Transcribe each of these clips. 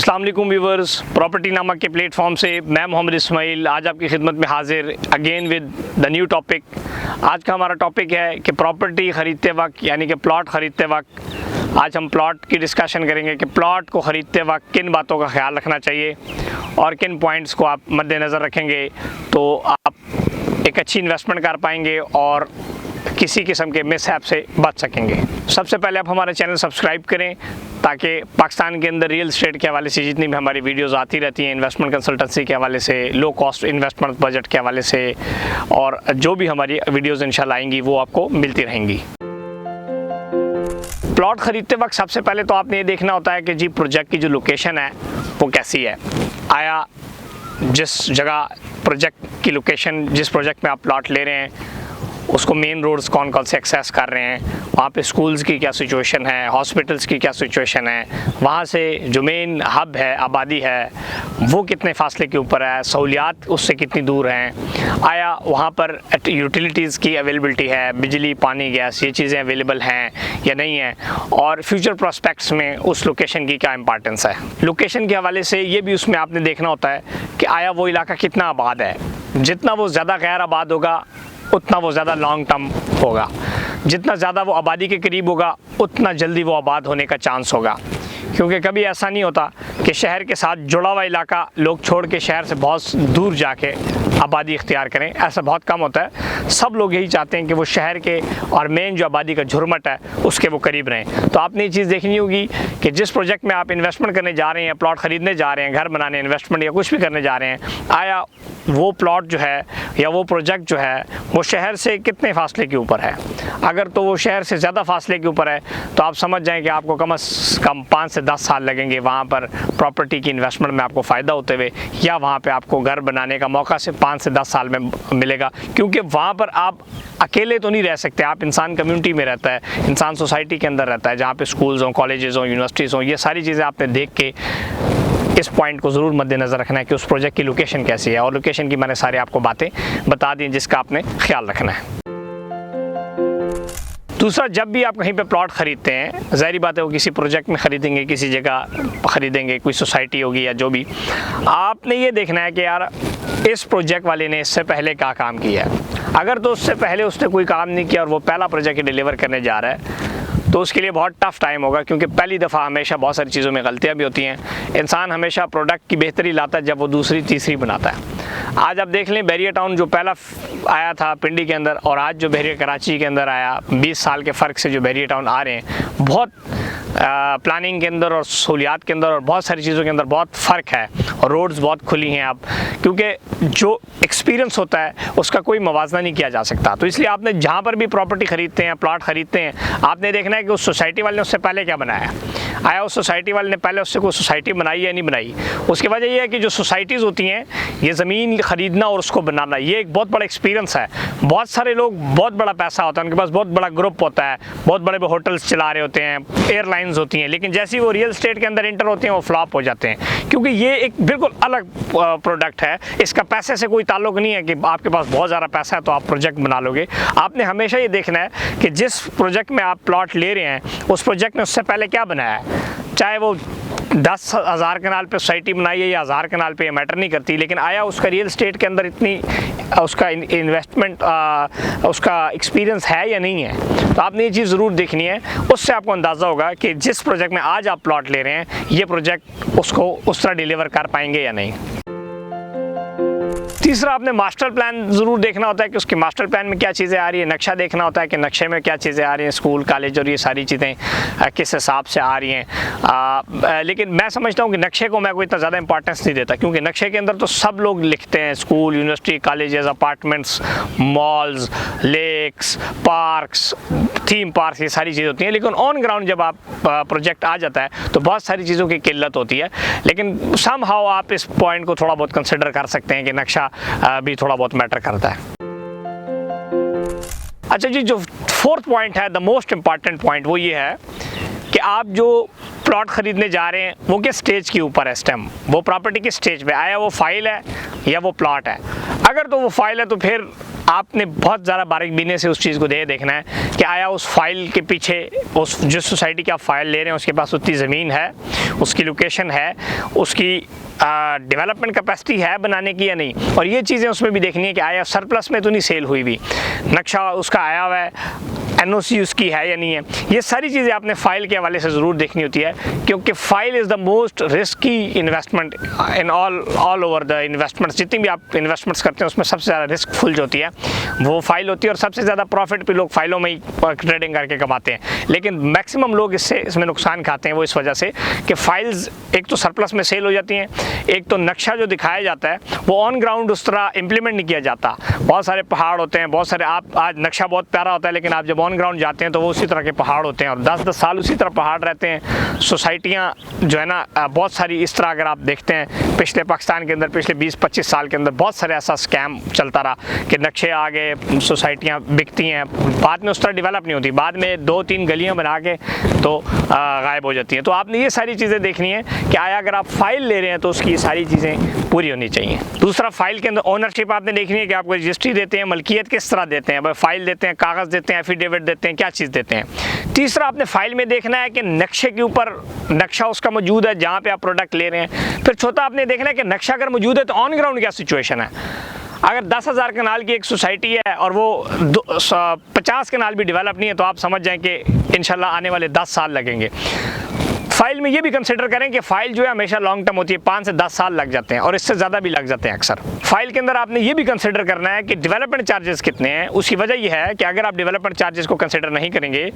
अस्सलाम वालेकुम viewers, property नामा के प्लेटफॉर्म से मैं मोहम्मद इस्माइल आज आपकी खिदमत में हाजिर again with the new topic. आज का हमारा टॉपिक है कि प्रॉपर्टी ख़रीदते वक्त यानी कि प्लॉट ख़रीदते वक्त आज हम प्लॉट की डिस्कशन करेंगे कि प्लॉट को ख़रीदते वक्त किन बातों का ख्याल रखना चाहिए और किन पॉइंट्स को आप मद्देनज़र रखेंगे तो आप एक अच्छी इन्वेस्टमेंट कर पाएंगे और किसी किस्म के मिसहैप से बच सकेंगे। सबसे पहले आप हमारा चैनल सब्सक्राइब करें ताकि पाकिस्तान के अंदर रियल एस्टेट के हवाले से जितनी भी हमारी वीडियोस आती रहती हैं, इन्वेस्टमेंट कंसल्टेंसी के हवाले से, लो कॉस्ट इन्वेस्टमेंट बजट के हवाले से और जो भी हमारी वीडियोस इंशाल्लाह आएंगी वो आपको मिलती रहेंगी। प्लॉट ख़रीदते वक्त सबसे पहले तो आपने ये देखना होता है कि जी प्रोजेक्ट की जो लोकेशन है वो कैसी है। आया जिस जगह प्रोजेक्ट की लोकेशन, जिस प्रोजेक्ट में आप प्लॉट ले रहे हैं उसको मेन रोड्स कौन कौन से एक्सेस कर रहे हैं, वहाँ पे स्कूल्स की क्या सिचुएशन है, हॉस्पिटल्स की क्या सिचुएशन है, वहाँ से जो मेन हब है, आबादी है, वो कितने फासले के ऊपर है, सहूलियात उससे कितनी दूर हैं, आया वहाँ पर यूटिलिटीज़ की अवेलेबिलिटी है, बिजली, पानी, गैस, ये चीज़ें अवेलेबल हैं या नहीं हैं, और फ्यूचर प्रोस्पेक्ट्स में उस लोकेशन की क्या इंपॉर्टेंस है। लोकेशन के हवाले से ये भी उसमें आपने देखना होता है कि आया वो इलाका कितना आबाद है। जितना वो ज़्यादा गैर आबाद होगा उतना वो ज़्यादा लॉन्ग टर्म होगा, जितना ज़्यादा वो आबादी के करीब होगा उतना जल्दी वो आबाद होने का चांस होगा। क्योंकि कभी ऐसा नहीं होता कि शहर के साथ जुड़ा हुआ इलाका लोग छोड़ के शहर से बहुत दूर जाके आबादी इख्तियार करें, ऐसा बहुत कम होता है। सब लोग यही चाहते हैं कि वो शहर के और मेन जो आबादी का झुरमट है उसके वो करीब रहें। तो आपने ये चीज़ देखनी होगी कि जिस प्रोजेक्ट में आप इन्वेस्टमेंट करने जा रहे हैं, प्लॉट ख़रीदने जा रहे हैं, घर बनाने, इन्वेस्टमेंट या कुछ भी करने जा रहे हैं, आया वो प्लॉट जो है या वो प्रोजेक्ट जो है वो शहर से कितने फासले के ऊपर है। अगर तो वो शहर से ज़्यादा फासले के ऊपर है तो आप समझ जाएं कि आपको कम से कम 5 से 10 साल लगेंगे वहाँ पर प्रॉपर्टी की इन्वेस्टमेंट में आपको फ़ायदा होते हुए, या वहाँ पे आपको घर बनाने का मौका से 5 से 10 साल में मिलेगा। क्योंकि वहाँ पर आप अकेले तो नहीं रह सकते, आप इंसान कम्युनिटी में रहता है, इंसान सोसाइटी के अंदर रहता है जहाँ पे स्कूल्स हों, कॉलेजेस हों, यूनिवर्सिटीज़ हों। ये सारी चीज़ें आपने देख के इस पॉइंट को ज़रूर मद्देनज़र रखना है कि उस प्रोजेक्ट की लोकेशन कैसी है, और लोकेशन की मैंने सारी आपको बातें बता दी जिसका आपने ख्याल रखना है। दूसरा, जब भी आप कहीं पे प्लॉट ख़रीदते हैं, ज़ाहिर बात है वो किसी प्रोजेक्ट में ख़रीदेंगे, किसी जगह ख़रीदेंगे, कोई सोसाइटी होगी या जो भी, आपने ये देखना है कि यार इस प्रोजेक्ट वाले ने इससे पहले क्या काम किया है। अगर तो उससे पहले उसने कोई काम नहीं किया और वो पहला प्रोजेक्ट डिलीवर करने जा रहा है तो उसके लिए बहुत टफ़ टाइम होगा। क्योंकि पहली दफ़ा हमेशा बहुत सारी चीज़ों में गलतियाँ भी होती हैं। इंसान हमेशा प्रोडक्ट की बेहतरी लाता है जब वो दूसरी तीसरी बनाता है। आज आप देख लें बैरियर टाउन जो पहला आया था पिंडी के अंदर और आज जो बैरियर कराची के अंदर आया, 20 साल के फ़र्क से जो बैरियर टाउन आ रहे हैं, बहुत प्लानिंग के अंदर और सहूलियात के अंदर और बहुत सारी चीज़ों के अंदर बहुत फ़र्क है और रोड्स बहुत खुली हैं अब। क्योंकि जो एक्सपीरियंस होता है उसका कोई मवाजना नहीं किया जा सकता। तो इसलिए आपने जहाँ पर भी प्रॉपर्टी ख़रीदते हैं, प्लॉट ख़रीदते हैं, आपने देखना है कि उस सोसाइटी वाले ने उससे पहले क्या बनाया। आया उस सोसाइटी वाले ने पहले उससे कोई सोसाइटी बनाई या नहीं बनाई। उसकी वजह यह है कि जो सोसाइटीज़ होती हैं, ये ज़मीन ख़रीदना और उसको बनाना, ये एक बहुत बड़ा एक्सपीरियंस है। बहुत सारे लोग, बहुत बड़ा पैसा होता है उनके पास, बहुत बड़ा ग्रुप होता है, बहुत बड़े बड़े होटल्स चला रहे होते हैं, एयरलाइंस होती हैं, लेकिन जैसे ही वो रियल एस्टेट के अंदर इंटर होते हैं वो फ्लॉप हो जाते हैं। क्योंकि ये एक बिल्कुल अलग प्रोडक्ट है, इसका पैसे से कोई ताल्लुक नहीं है कि आपके पास बहुत ज़्यादा पैसा है तो आप प्रोजेक्ट बना लोगे। आपने हमेशा ये देखना है कि जिस प्रोजेक्ट में आप प्लॉट ले रहे हैं उस प्रोजेक्ट ने उससे पहले क्या बनाया है। चाहे वो 10,000 कनाल पे सोसाइटी बनाई है या 1000 कनाल पे, ये मैटर नहीं करती, लेकिन आया उसका रियल एस्टेट के अंदर इतनी उसका इन्वेस्टमेंट, उसका एक्सपीरियंस है या नहीं है। तो आपने ये चीज़ ज़रूर देखनी है। उससे आपको अंदाज़ा होगा कि जिस प्रोजेक्ट में आज आप प्लॉट ले रहे हैं ये प्रोजेक्ट उसको उस तरह डिलीवर कर पाएंगे या नहीं। तीसरा, आपने मास्टर प्लान ज़रूर देखना होता है कि उसके मास्टर प्लान में क्या चीज़ें आ रही है। नक्शा देखना होता है कि नक्शे में क्या चीज़ें आ रही हैं, स्कूल, कॉलेज और ये सारी चीज़ें किस हिसाब से आ रही हैं। लेकिन मैं समझता हूँ कि नक्शे को मैं कोई इतना ज़्यादा इंपॉर्टेंस नहीं देता, क्योंकि नक्शे के अंदर तो सब लोग लिखते हैं, school, university, colleges, apartments, malls, lakes, parks, theme park, ये सारी चीज़ें होती हैं। लेकिन ऑन ग्राउंड जब आप प्रोजेक्ट आ जाता है तो बहुत सारी चीज़ों की किल्लत होती है। लेकिन समहाउ आप इस पॉइंट को थोड़ा बहुत कंसिडर कर सकते हैं कि नक्शा भी थोड़ा बहुत मैटर करता है। अच्छा जी, जो फोर्थ पॉइंट है, द मोस्ट इम्पॉर्टेंट पॉइंट, वो ये है कि आप जो प्लॉट ख़रीदने जा रहे हैं वो किस स्टेज के ऊपर है। इस टाइम वो प्रॉपर्टी किस स्टेज पे आया, वो फाइल है या वो प्लॉट है। अगर तो वो फाइल है तो फिर आपने बहुत ज़्यादा बारीकबीनी से उस चीज़ को देखना है कि आया उस फाइल के पीछे, उस जिस सोसाइटी की आप फाइल ले रहे हैं उसके पास उतनी ज़मीन है, उसकी लोकेशन है, उसकी डेवलपमेंट कैपेसिटी है बनाने की या नहीं। और ये चीज़ें उसमें भी देखनी है कि आया सरप्लस में तो नहीं सेल हुई भी, नक्शा उसका आया हुआ है, एनओसी उसकी है या नहीं है। ये सारी चीज़ें आपने फाइल के हवाले से ज़रूर देखनी होती है, क्योंकि file is the most risky investment in all over the investments. जितनी भी आप इन्वेस्टमेंट्स करते हैं उसमें सबसे ज़्यादा रिस्क फुल जो होती है वो फाइल होती है, और सबसे ज़्यादा प्रॉफिट भी लोग फाइलों में ही ट्रेडिंग करके कमाते हैं। लेकिन मैक्सिमम लोग इसमें नुकसान खाते हैं, वो इस वजह से कि फाइल्स एक तो सरप्लस में सेल हो जाती हैं, एक तो नक्शा जो दिखाया जाता है वो ऑन ग्राउंड उस तरह इम्प्लीमेंट नहीं किया जाता। बहुत सारे पहाड़ होते हैं, बहुत सारे, आप आज नक्शा बहुत प्यारा होता है लेकिन आप जब ऑन ग्राउंड जाते हैं तो वो उसी तरह के पहाड़ होते हैं और 10-10 साल उसी तरह पहाड़ रहते हैं। सोसाइटियाँ जो है ना बहुत सारी इस तरह, अगर आप देखते हैं पिछले पाकिस्तान के अंदर पिछले 20-25 साल के अंदर बहुत सारे ऐसा स्कैम चलता रहा कि नक्शे आ गए, सोसाइटियाँ बिकती हैं, बाद में उस तरह डेवलप नहीं होती, बाद में 2-3 गलियाँ बना के तो गायब हो जाती हैं। तो आपने ये सारी चीज़ें देखनी है कि आया अगर आप फाइल ले रहे हैं तो उसकी सारी चीज़ें पूरी होनी चाहिए। दूसरा, फाइल के अंदर ओनरशिप आपने देखनी है कि आपको रजिस्ट्री देते हैं, मलकियत किस तरह देते हैं, फाइल देते हैं, कागज़ देते हैं, एफिडेविट देते हैं, क्या चीज़ देते हैं। तीसरा, आपने फाइल में देखना है कि नक्शे के ऊपर नक्शा उसका मौजूद है जहाँ पे आप प्रोडक्ट ले रहे हैं। फिर चौथा, आपने देखना है कि नक्शा अगर मौजूद है तो ऑन ग्राउंड क्या सिचुएशन है। अगर 10,000 कनाल की एक सोसाइटी है और वो 50 कनाल भी डेवलप नहीं है तो आप समझ जाएं कि इंशाल्लाह आने वाले 10 साल लगेंगे। फाइल में ये भी कंसिडर करें कि फाइल जो है हमेशा लॉन्ग टर्म होती है, 5 से 10 साल लग जाते हैं और इससे ज़्यादा भी लग जाते हैं अक्सर। फाइल के अंदर आपने ये भी कंसिडर करना है कि डेवलपमेंट चार्जेस कितने हैं। उसकी वजह यह है कि अगर आप डेवलपमेंट चार्जेस को कंसिडर नहीं करेंगे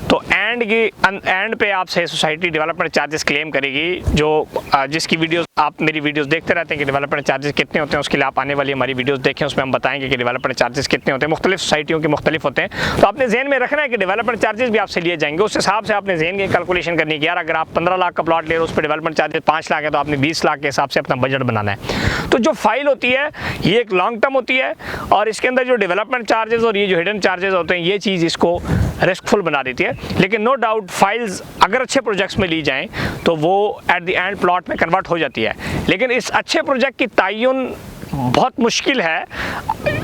तो एंड पे आपसे सोसाइटी डेवलपमेंट चार्जेस क्लेम करेगी, जो जिसकी वीडियोस आप मेरी वीडियोस देखते रहते हैं कि डेवलपमेंट चार्जेस कितने होते हैं। उसके लिए आप आने वाली हमारी वीडियोस देखें, उसमें हम बताएंगे कि डेवलपमेंट चार्जेस कितने होते हैं, मुख्तलिफ सोसाइटियों के मुख्तलिफ होते हैं। तो आपने जहन में रखना है कि डेवलपमेंट चार्जेस भी आपसे लिए जाएंगे। उस हिसाब से आपने जहन की कैलकुलेशन करनी है कि यार अगर आप 15 लाख का प्लॉट ले रहे हो उस पर डेवलपमेंट चार्जेस 5 लाख है तो आपने 20 लाख के हिसाब से अपना बजट बनाना है। तो जो फाइल होती है ये एक लॉन्ग टर्म होती है और इसके अंदर जो डेवलपमेंट चार्जेस और ये जो हिडन चार्जेस होते हैं ये चीज़ इसको रिस्कफुल बना देती है। लेकिन नो डाउट फाइल्स अगर अच्छे प्रोजेक्ट्स में ली जाएं तो वो एट द एंड प्लॉट में कन्वर्ट हो जाती है। लेकिन इस अच्छे प्रोजेक्ट की तयन बहुत मुश्किल है,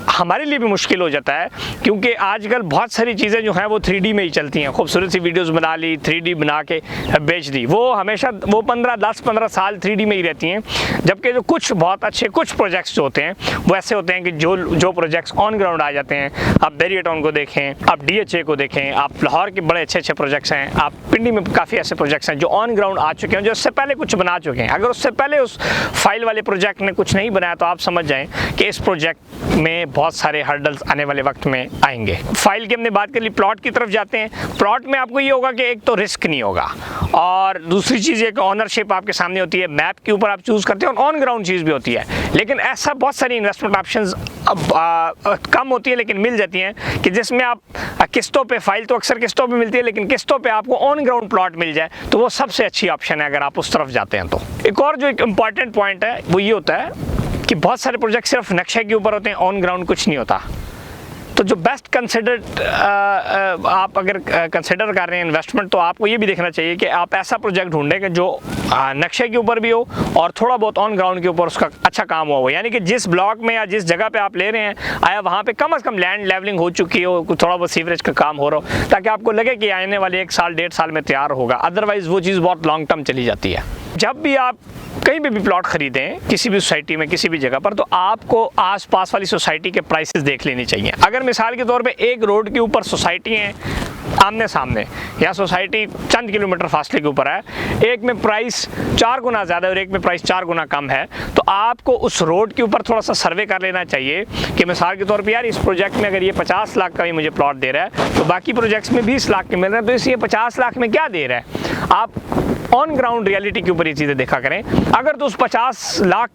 हमारे लिए भी मुश्किल हो जाता है, क्योंकि आजकल बहुत सारी चीज़ें जो हैं वो 3D में ही चलती हैं। खूबसूरत सी वीडियोस बना ली, 3D बना के बेच दी, वो हमेशा वो 10-15 साल 3D में ही रहती हैं। जबकि जो कुछ बहुत अच्छे कुछ प्रोजेक्ट्स जो होते हैं वो ऐसे होते हैं कि जो प्रोजेक्ट्स ऑन ग्राउंड आ जाते हैं। आप बैरियर टाउन को देखें, आप DHA को देखें, आप लाहौर के बड़े अच्छे प्रोजेक्ट्स हैं, आप पिंडी में काफ़ी ऐसे प्रोजेक्ट्स हैं जो ऑन ग्राउंड आ चुके हैं, जो उससे पहले कुछ बना चुके हैं। अगर उससे पहले उस फाइल वाले प्रोजेक्ट ने कुछ नहीं बनाया तो आप समझ जाएं कि इस प्रोजेक्ट में बहुत सारे हर्डल्स आने वाले वक्त में आएंगे। फाइल की हमने बात कर ली, प्लॉट की तरफ जाते हैं। प्लॉट में आपको ये होगा कि एक तो रिस्क नहीं होगा और दूसरी चीज़ ये कि ऑनरशिप आपके सामने होती है, मैप के ऊपर आप चूज़ करते हैं और ऑन ग्राउंड चीज़ भी होती है। लेकिन ऐसा बहुत सारी इन्वेस्टमेंट ऑप्शंस कम होती है लेकिन मिल जाती हैं कि जिसमें आप किस्तों पे, फाइल तो अक्सर किस्तों पे मिलती है लेकिन किस्तों पे आपको ऑन ग्राउंड प्लॉट मिल जाए तो वो सबसे अच्छी ऑप्शन है अगर आप उस तरफ जाते हैं तो। एक और जो एक इम्पॉर्टेंट पॉइंट है वो ये होता है कि बहुत सारे प्रोजेक्ट सिर्फ नक्शे के ऊपर होते हैं, ऑन ग्राउंड कुछ नहीं होता। तो जो बेस्ट कंसिडर्ड आप अगर कंसिडर कर रहे हैं इन्वेस्टमेंट तो आपको ये भी देखना चाहिए कि आप ऐसा प्रोजेक्ट ढूंढें कि जो नक्शे के ऊपर भी हो और थोड़ा बहुत ऑन ग्राउंड के ऊपर उसका अच्छा काम हुआ हो। यानी कि जिस ब्लॉक में या जिस जगह पे आप ले रहे हैं आया वहाँ पे कम से कम लैंड लेवलिंग हो चुकी हो, थोड़ा बहुत सीवरेज का काम हो रहा हो, ताकि आपको लगे कि आने वाले 1 साल 1.5 साल में तैयार होगा। अदरवाइज़ वो चीज़ बहुत लॉन्ग टर्म चली जाती है। जब भी आप कहीं भी प्लॉट खरीदें किसी भी सोसाइटी में किसी भी जगह पर तो आपको आसपास वाली सोसाइटी के प्राइसेस देख लेनी चाहिए। अगर मिसाल के तौर पे एक रोड के ऊपर सोसाइटी है आमने सामने या सोसाइटी चंद किलोमीटर फासले के ऊपर है, एक में प्राइस 4 गुना ज़्यादा और एक में प्राइस 4 गुना कम है, तो आपको उस रोड के ऊपर थोड़ा सा सर्वे कर लेना चाहिए कि मिसाल के तौर पे यार इस प्रोजेक्ट में अगर ये 50 लाख का भी मुझे प्लॉट दे रहा है तो बाकी प्रोजेक्ट्स में 20 लाख के मिल रहे हैं, तो इसलिए 50 लाख में क्या दे रहा है। आप ऑन ग्राउंड रियलिटी के ऊपर ये चीज़ें देखा करें। अगर तो उस 50 लाख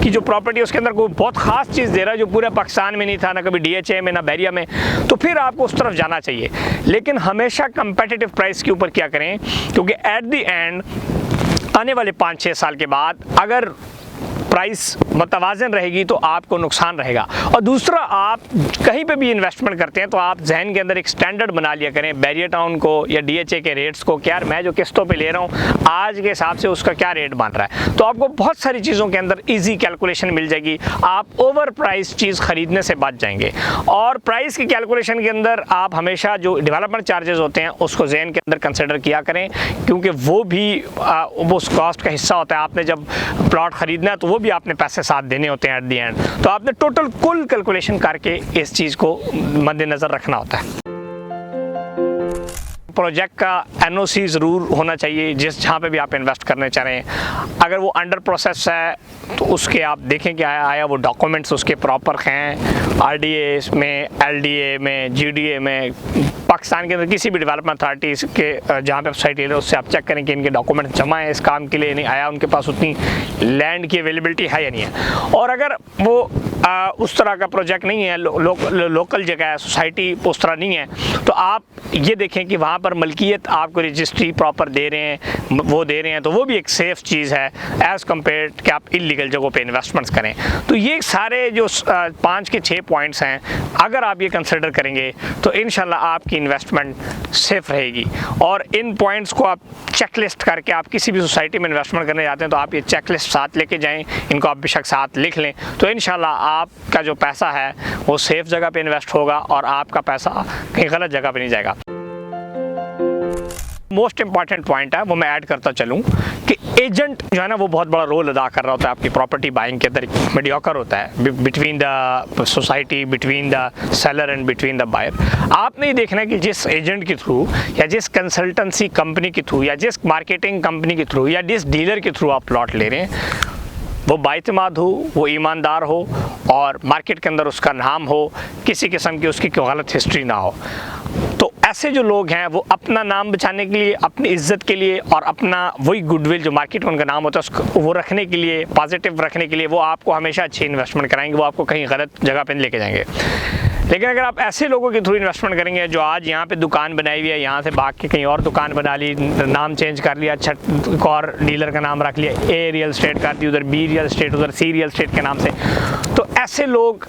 की जो प्रॉपर्टी है उसके अंदर कोई बहुत ख़ास चीज़ दे रहा है जो पूरे पाकिस्तान में नहीं था, ना कभी DHA में ना बैरिया में, तो फिर आपको उस तरफ जाना चाहिए। लेकिन हमेशा कंपेटिटिव प्राइस के ऊपर क्या करें, क्योंकि एट द एंड आने वाले 5-6 साल के बाद अगर प्राइस मतवाजन रहेगी तो आपको नुकसान रहेगा। और दूसरा, आप कहीं पे भी इन्वेस्टमेंट करते हैं तो आप जहन के अंदर एक स्टैंडर्ड बना लिया करें बैरियर टाउन को या DHA के रेट्स को कि यार मैं जो किस्तों पे ले रहा हूँ आज के हिसाब से उसका क्या रेट बन रहा है। तो आपको बहुत सारी चीज़ों के अंदर ईजी कैलकुलेशन मिल जाएगी, आप ओवर प्राइस चीज़ खरीदने से बच जाएंगे। और प्राइस की कैलकुलेशन के अंदर आप हमेशा जो डेवलपमेंट चार्जेस होते हैं उसको जहन के अंदर कंसिडर किया करें, क्योंकि वो भी उस कॉस्ट का हिस्सा होता है। आपने जब प्लॉट खरीदना है तो वो भी आपने पैसे साथ देने होते हैं एट द एंड। तो आपने टोटल कुल कैलकुलेशन करके इस चीज़ को मद्देनज़र रखना होता है। प्रोजेक्ट का NOC ज़रूर होना चाहिए जहाँ पे भी आप इन्वेस्ट करने चाह रहे हैं। अगर वो अंडर प्रोसेस है तो उसके आप देखें कि आया वो डॉक्यूमेंट्स उसके प्रॉपर हैं, RDA में, LDA में, GDA में, पाकिस्तान के अंदर किसी भी डेवलपमेंट अथॉरिटीज़ के जहाँ पे वेबसाइट है उससे आप चेक करें कि इनके डॉक्यूमेंट जमा है इस काम के लिए, नहीं आया उनके पास उतनी लैंड की अवेलेबिलिटी है या नहीं है। और अगर वो उस तरह का प्रोजेक्ट नहीं है, लोकल जगह है, सोसाइटी उस तरह नहीं है, तो आप ये देखें कि वहाँ पर मलकियत आपको रजिस्ट्री प्रॉपर दे रहे हैं, वो दे रहे हैं, तो वो भी एक सेफ़ चीज़ है एज़ कम्पेयर कि आप इलीगल जगहों पे इन्वेस्टमेंट्स करें। तो ये सारे जो 5 के 6 पॉइंट्स हैं, अगर आप ये कंसिडर करेंगे तो इंशाल्लाह आपकी इन्वेस्टमेंट सेफ़ रहेगी। और इन पॉइंट्स को आप चेकलिस्ट करके आप किसी भी सोसाइटी में इन्वेस्टमेंट करने जाते हैं तो आप ये चेकलिस्ट साथ लेके जाएँ, इनको आप बेशक साथ लिख लें, तो इंशाल्लाह आपका जो पैसा है वो सेफ़ जगह पे इन्वेस्ट होगा और आपका पैसा कहीं गलत जगह पे नहीं जाएगा। मोस्ट इंपॉर्टेंट पॉइंट है वो मैं ऐड करता चलूँ कि एजेंट जो है ना वो बहुत बड़ा रोल अदा कर रहा होता है आपकी प्रॉपर्टी बाइंग के अंदर। मीडियोकर होता है between the society, between the seller and between the buyer. आपने ये देखना है कि जिस एजेंट के थ्रू या जिस कंसल्टेंसी कंपनी के थ्रू या जिस मार्केटिंग कंपनी के थ्रू या जिस डीलर के थ्रू आप प्लॉट ले रहे हैं वो बाइतमाद हो, वो ईमानदार हो और मार्केट के अंदर उसका नाम हो, किसी किस्म की उसकी कोई गलत हिस्ट्री ना हो। तो ऐसे जो लोग हैं वो अपना नाम बचाने के लिए, अपनी इज्जत के लिए और अपना वही गुडविल जो मार्केट में उनका नाम होता है उसको वो रखने के लिए, पॉजिटिव रखने के लिए वो आपको हमेशा अच्छी इन्वेस्टमेंट कराएंगे, वो आपको कहीं गलत जगह पे लेके जाएंगे। लेकिन अगर आप ऐसे लोगों के थ्रू इन्वेस्टमेंट करेंगे जो आज यहाँ पे दुकान बनाई हुई है, यहाँ से भाग के कहीं और दुकान बना ली, नाम चेंज कर लिया, अच्छा और डीलर का नाम रख लिया, A रियल एस्टेट कर दी, उधर B रियल एस्टेट, उधर C रियल एस्टेट के नाम से, तो ऐसे लोग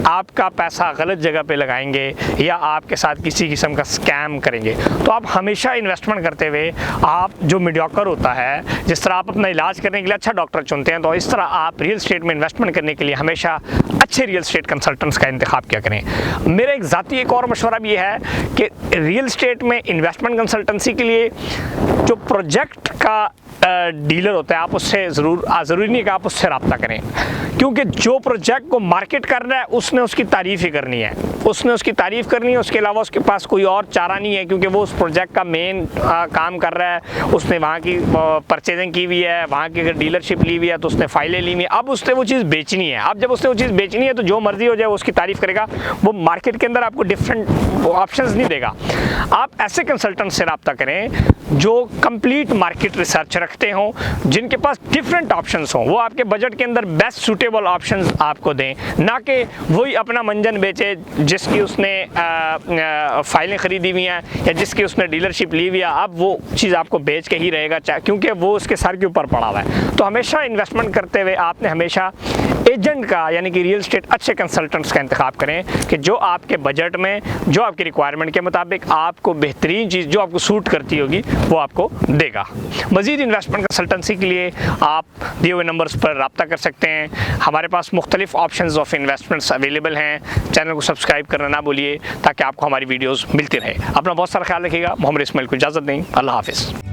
आपका पैसा गलत जगह पे लगाएंगे या आपके साथ किसी किस्म का स्कैम करेंगे। तो आप हमेशा इन्वेस्टमेंट करते हुए आप जो मीडियोकर होता है, जिस तरह आप अपना इलाज करने के लिए अच्छा डॉक्टर चुनते हैं, तो इस तरह आप रियल एस्टेट में इन्वेस्टमेंट करने के लिए हमेशा अच्छे रियल एस्टेट कंसल्टेंट्स का इंतखाब किया करें। मेरा एक ज़ाती एक और मशवरा भी है कि रियल एस्टेट में इन्वेस्टमेंट कंसल्टेंसी के लिए जो प्रोजेक्ट का डीलर होता है आप उससे ज़रूरी नहीं है कि आप उससे रब्ता करें, क्योंकि जो प्रोजेक्ट को मार्केट कर रहा है उसने उसकी तारीफ़ ही करनी है, उसने उसकी तारीफ़ करनी है, उसके अलावा उसके पास कोई और चारा नहीं है, क्योंकि वो उस प्रोजेक्ट का मेन काम कर रहा है। उसने वहाँ की परचेजिंग की हुई है, वहाँ की अगर डीलरशिप ली हुई है तो उसने फाइलें ली हुई है, अब उसने वो चीज़ बेचनी है। अब जब उसने वो चीज़ बेचनी है तो जो मर्जी हो जाए वो उसकी तारीफ़ करेगा, वो मार्केट के अंदर आपको डिफरेंट ऑप्शंस नहीं देगा। आप ऐसे कंसल्टेंट से रब्ता करें जो कंप्लीट मार्केट रिसर्च रखते हों, जिनके पास डिफरेंट ऑप्शंस हों, वो आपके बजट के अंदर बेस्ट सूटेबल ऑप्शंस आपको दें, ना कि वही अपना मंजन बेचे जिसकी उसने फाइलें खरीदी हुई हैं या जिसकी उसने डीलरशिप ली हुई है, अब वो चीज़ आपको बेच के ही रहेगा क्योंकि वो उसके सर के ऊपर पड़ा हुआ है। तो हमेशा इन्वेस्टमेंट करते हुए आपने हमेशा एजेंट का यानी कि रियल एस्टेट अच्छे कंसल्टेंट्स का इंतखाब करें कि जो आपके बजट में, जो आपकी रिक्वायरमेंट के मुताबिक आपको बेहतरीन चीज़ जो आपको सूट करती होगी वो आपको देगा। मज़ीद इन्वेस्टमेंट कंसल्टेंसी के लिए आप दिए हुए नंबर्स पर रब्ता कर सकते हैं। हमारे पास मुख्तलिफ ऑप्शंस ऑफ इन्वेस्टमेंट्स अवेलेबल हैं। चैनल को सब्सक्राइब करना ना भूलिए ताकि आपको हमारी वीडियोज़ मिलती रहे। अपना बहुत सारा ख्याल रखिएगा। मोहम्मद इस्माइल को इजाज़त दें। अल्लाह हाफिज़।